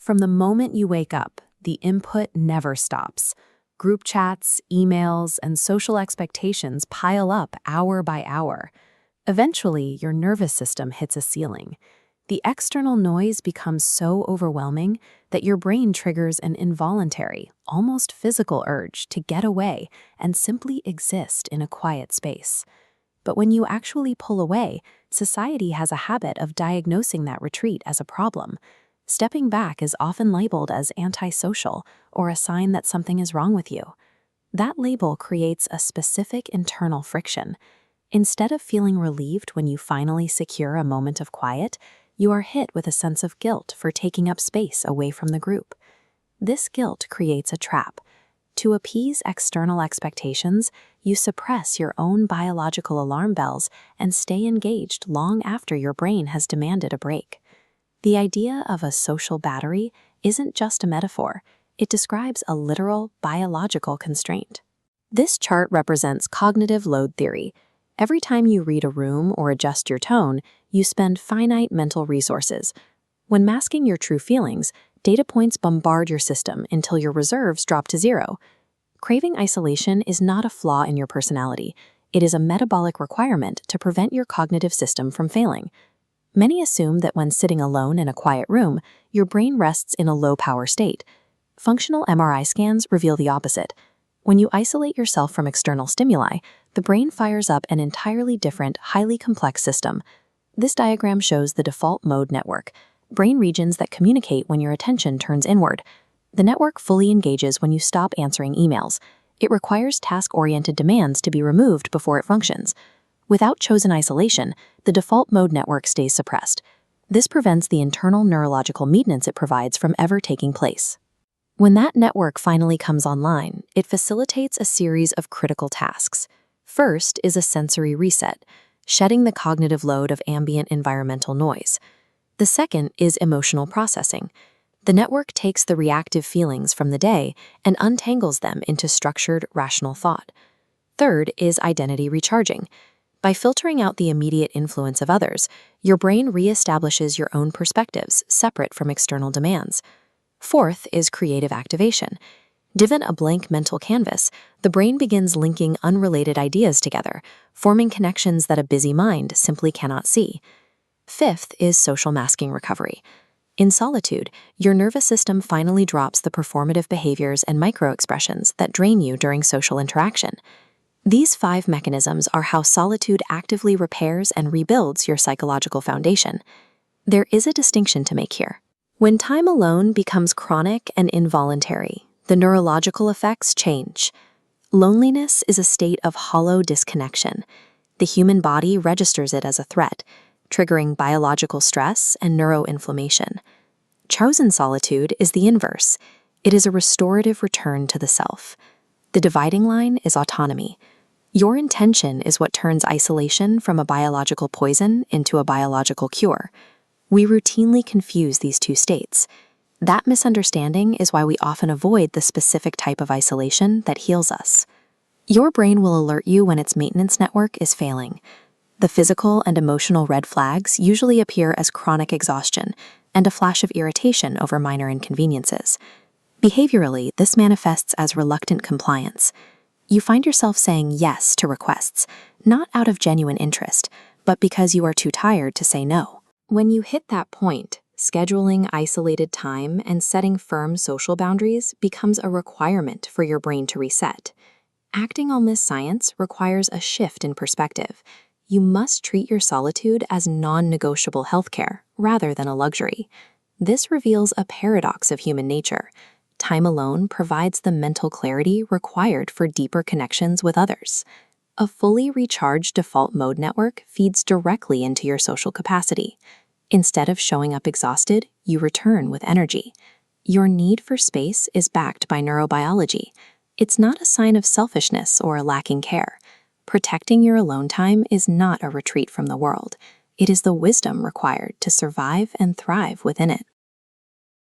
From the moment you wake up, the input never stops. Group chats, emails, and social expectations pile up hour by hour. Eventually, your nervous system hits a ceiling. The external noise becomes so overwhelming that your brain triggers an involuntary, almost physical urge to get away and simply exist in a quiet space. But when you actually pull away, society has a habit of diagnosing that retreat as a problem. Stepping back is often labeled as antisocial or a sign that something is wrong with you. That label creates a specific internal friction. Instead of feeling relieved when you finally secure a moment of quiet, you are hit with a sense of guilt for taking up space away from the group. This guilt creates a trap. To appease external expectations, you suppress your own biological alarm bells and stay engaged long after your brain has demanded a break. The idea of a social battery isn't just a metaphor, it describes a literal biological constraint. This chart represents cognitive load theory. Every time you read a room or adjust your tone, you spend finite mental resources. When masking your true feelings, data points bombard your system until your reserves drop to zero. Craving isolation is not a flaw in your personality. It is a metabolic requirement to prevent your cognitive system from failing. Many assume that when sitting alone in a quiet room, your brain rests in a low-power state. Functional MRI scans reveal the opposite. When you isolate yourself from external stimuli, the brain fires up an entirely different, highly complex system. This diagram shows the default mode network, brain regions that communicate when your attention turns inward. The network fully engages when you stop answering emails. It requires task-oriented demands to be removed before it functions. Without chosen isolation, the default mode network stays suppressed. This prevents the internal neurological maintenance it provides from ever taking place. When that network finally comes online, it facilitates a series of critical tasks. First is a sensory reset, shedding the cognitive load of ambient environmental noise. The second is emotional processing. The network takes the reactive feelings from the day and untangles them into structured, rational thought. Third is identity recharging. By filtering out the immediate influence of others, your brain reestablishes your own perspectives separate from external demands. Fourth is creative activation. Given a blank mental canvas, the brain begins linking unrelated ideas together, forming connections that a busy mind simply cannot see. Fifth is social masking recovery. In solitude, your nervous system finally drops the performative behaviors and microexpressions that drain you during social interaction. These 5 mechanisms are how solitude actively repairs and rebuilds your psychological foundation. There is a distinction to make here. When time alone becomes chronic and involuntary, the neurological effects change. Loneliness is a state of hollow disconnection. The human body registers it as a threat, triggering biological stress and neuroinflammation. Chosen solitude is the inverse. It is a restorative return to the self. The dividing line is autonomy. Your intention is what turns isolation from a biological poison into a biological cure. We routinely confuse these two states. That misunderstanding is why we often avoid the specific type of isolation that heals us. Your brain will alert you when its maintenance network is failing. The physical and emotional red flags usually appear as chronic exhaustion and a flash of irritation over minor inconveniences. Behaviorally, this manifests as reluctant compliance. You find yourself saying yes to requests, not out of genuine interest, but because you are too tired to say no. When you hit that point, scheduling isolated time and setting firm social boundaries becomes a requirement for your brain to reset. Acting on this science requires a shift in perspective. You must treat your solitude as non-negotiable healthcare rather than a luxury. This reveals a paradox of human nature. Time alone provides the mental clarity required for deeper connections with others. A fully recharged default mode network feeds directly into your social capacity. Instead of showing up exhausted, you return with energy. Your need for space is backed by neurobiology. It's not a sign of selfishness or lacking care. Protecting your alone time is not a retreat from the world. It is the wisdom required to survive and thrive within it.